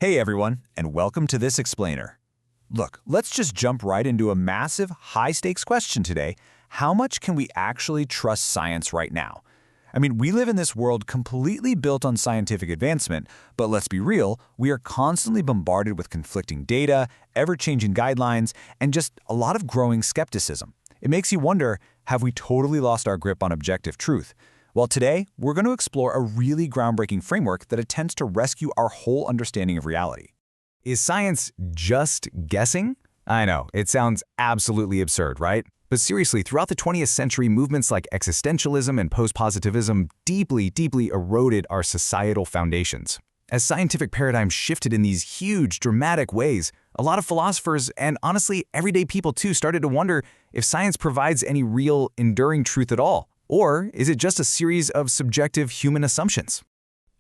Hey everyone, and welcome to this explainer. Look, let's just jump right into a massive, high-stakes question today. How much can we actually trust science right now? I mean, we live in this world completely built on scientific advancement, but let's be real, we are constantly bombarded with conflicting data, ever-changing guidelines, and just a lot of growing skepticism. It makes you wonder, have we totally lost our grip on objective truth? Well, today, we're going to explore a really groundbreaking framework that attempts to rescue our whole understanding of reality. Is science just guessing? I know, it sounds absolutely absurd, right? But seriously, throughout the 20th century, movements like existentialism and post-positivism deeply eroded our societal foundations. As scientific paradigms shifted in these huge, dramatic ways, a lot of philosophers, and honestly, everyday people too, started to wonder if science provides any real, enduring truth at all. Or is it just a series of subjective human assumptions?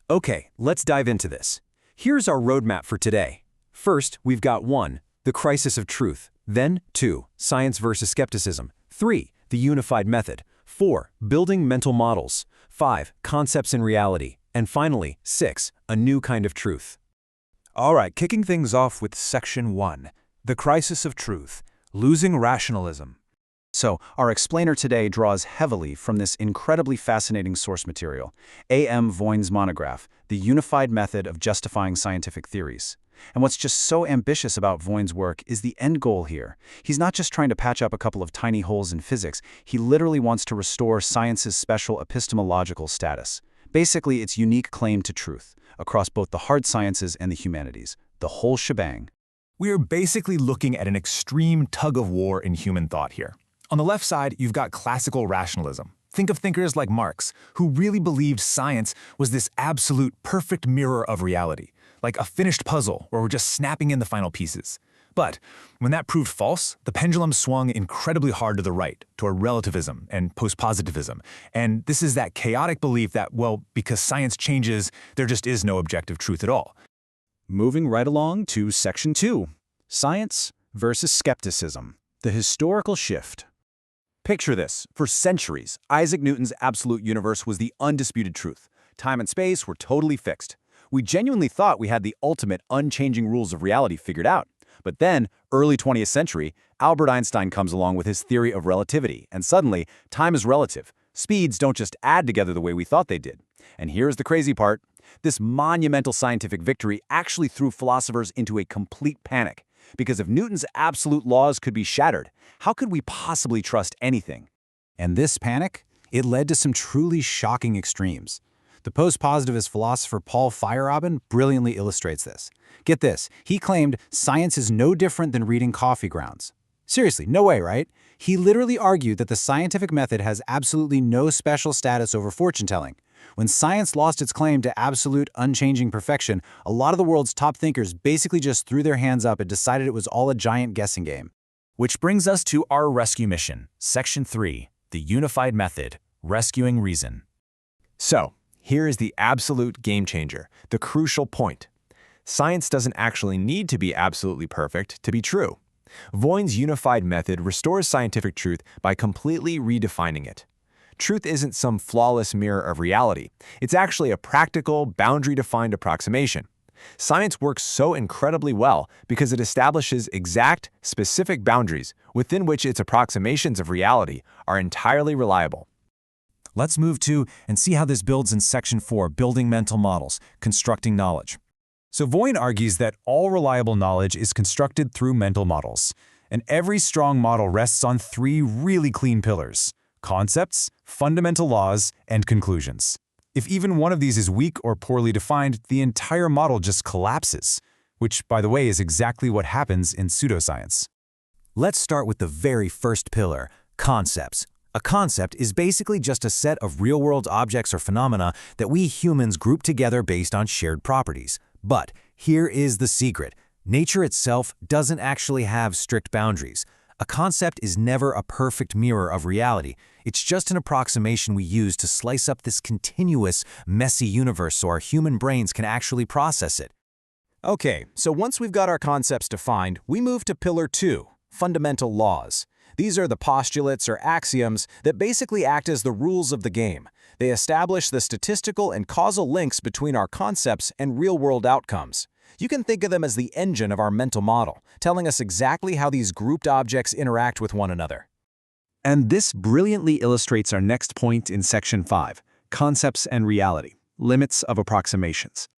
Okay, let's dive into this. Here's our roadmap for today. First, we've got 1, the crisis of truth. Then 2, science versus skepticism. 3, the unified method. 4, building mental models. 5, concepts in reality. And finally, 6, a new kind of truth. All right, kicking things off with Section 1, the crisis of truth, losing rationalism. So, our explainer today draws heavily from this incredibly fascinating source material, A.M. Voin's monograph, The Unified Method of Justifying Scientific Theories. And what's just so ambitious about Voin's work is the end goal here. He's not just trying to patch up a couple of tiny holes in physics, he literally wants to restore science's special epistemological status. Basically, its unique claim to truth, across both the hard sciences and the humanities, the whole shebang. We are basically looking at an extreme tug-of-war in human thought here. On the left side, you've got classical rationalism. Think of thinkers like Marx, who really believed science was this absolute perfect mirror of reality, like a finished puzzle where we're just snapping in the final pieces. But when that proved false, the pendulum swung incredibly hard to the right, toward relativism and post-positivism. And this is that chaotic belief that, well, because science changes, there just is no objective truth at all. Moving right along to Section 2, Science versus Skepticism, the historical shift. Picture this. For centuries, Isaac Newton's absolute universe was the undisputed truth. Time and space were totally fixed. We genuinely thought we had the ultimate unchanging rules of reality figured out. But then, early 20th century, Albert Einstein comes along with his theory of relativity, and suddenly, time is relative. Speeds don't just add together the way we thought they did. And here's the crazy part. This monumental scientific victory actually threw philosophers into a complete panic. Because if Newton's absolute laws could be shattered, how could we possibly trust anything? And this panic, it led to some truly shocking extremes. The post-positivist philosopher Paul Feyerabend brilliantly illustrates this. Get this, he claimed science is no different than reading coffee grounds. Seriously, no way, right? He literally argued that the scientific method has absolutely no special status over fortune-telling. When science lost its claim to absolute, unchanging perfection, a lot of the world's top thinkers basically just threw their hands up and decided it was all a giant guessing game. Which brings us to our rescue mission, Section 3, the unified method, rescuing reason. So, here is the absolute game changer, the crucial point. Science doesn't actually need to be absolutely perfect to be true. Voin's unified method restores scientific truth by completely redefining it. Truth isn't some flawless mirror of reality. It's actually a practical, boundary-defined approximation. Science works so incredibly well because it establishes exact, specific boundaries within which its approximations of reality are entirely reliable. Let's move to and see how this builds in Section 4, building mental models, constructing knowledge. So Voin argues that all reliable knowledge is constructed through mental models, and every strong model rests on 3 really clean pillars: concepts, fundamental laws, and conclusions. If even one of these is weak or poorly defined, the entire model just collapses, which, by the way, is exactly what happens in pseudoscience. Let's start with the very first pillar, concepts. A concept is basically just a set of real-world objects or phenomena that we humans group together based on shared properties. But here is the secret. Nature itself doesn't actually have strict boundaries. A concept is never a perfect mirror of reality. It's just an approximation we use to slice up this continuous, messy universe so our human brains can actually process it. Okay, so once we've got our concepts defined, we move to Pillar 2, fundamental laws. These are the postulates or axioms that basically act as the rules of the game. They establish the statistical and causal links between our concepts and real-world outcomes. You can think of them as the engine of our mental model, telling us exactly how these grouped objects interact with one another. And this brilliantly illustrates our next point in Section 5, Concepts and Reality, Limits of Approximations.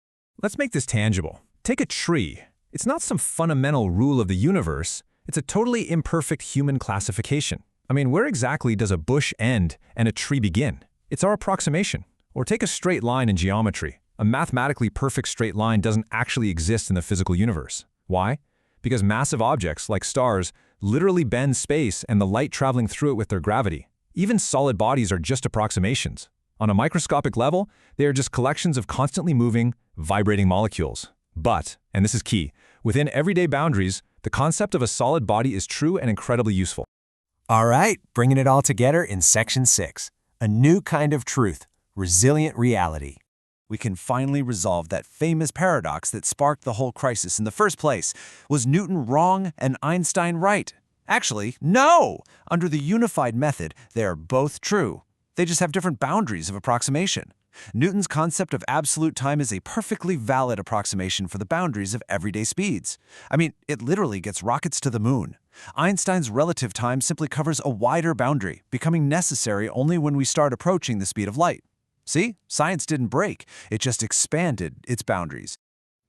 Let's make this tangible. Take a tree. It's not some fundamental rule of the universe. It's a totally imperfect human classification. I mean, where exactly does a bush end and a tree begin? It's our approximation. Or take a straight line in geometry. A mathematically perfect straight line doesn't actually exist in the physical universe. Why? Because massive objects, like stars, literally bend space and the light traveling through it with their gravity. Even solid bodies are just approximations. On a microscopic level, they are just collections of constantly moving, vibrating molecules. But, and this is key, within everyday boundaries, the concept of a solid body is true and incredibly useful. All right, bringing it all together in Section 6. A new kind of truth, resilient reality. We can finally resolve that famous paradox that sparked the whole crisis in the first place. Was Newton wrong and Einstein right? Actually, no! Under the unified method, they are both true. They just have different boundaries of approximation. Newton's concept of absolute time is a perfectly valid approximation for the boundaries of everyday speeds. I mean, it literally gets rockets to the moon. Einstein's relative time simply covers a wider boundary, becoming necessary only when we start approaching the speed of light. See, science didn't break, it just expanded its boundaries.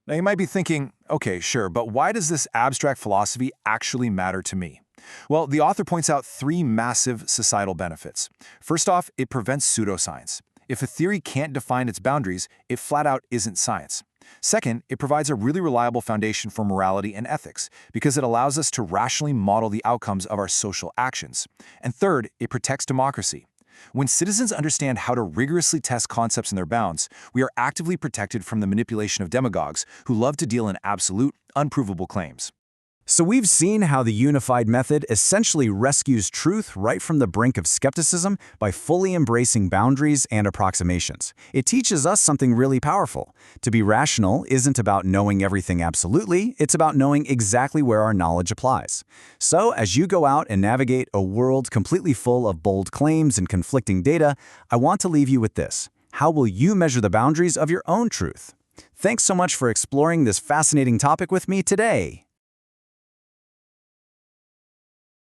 Now you might be thinking, okay, sure, but why does this abstract philosophy actually matter to me? Well, the author points out 3 massive societal benefits. First off, it prevents pseudoscience. If a theory can't define its boundaries, it flat out isn't science. Second, it provides a really reliable foundation for morality and ethics, because it allows us to rationally model the outcomes of our social actions. And third, it protects democracy. When citizens understand how to rigorously test concepts in their bounds, we are actively protected from the manipulation of demagogues who love to deal in absolute, unprovable claims. So we've seen how the unified method essentially rescues truth right from the brink of skepticism by fully embracing boundaries and approximations. It teaches us something really powerful. To be rational isn't about knowing everything absolutely, it's about knowing exactly where our knowledge applies. So as you go out and navigate a world completely full of bold claims and conflicting data, I want to leave you with this. How will you measure the boundaries of your own truth? Thanks so much for exploring this fascinating topic with me today.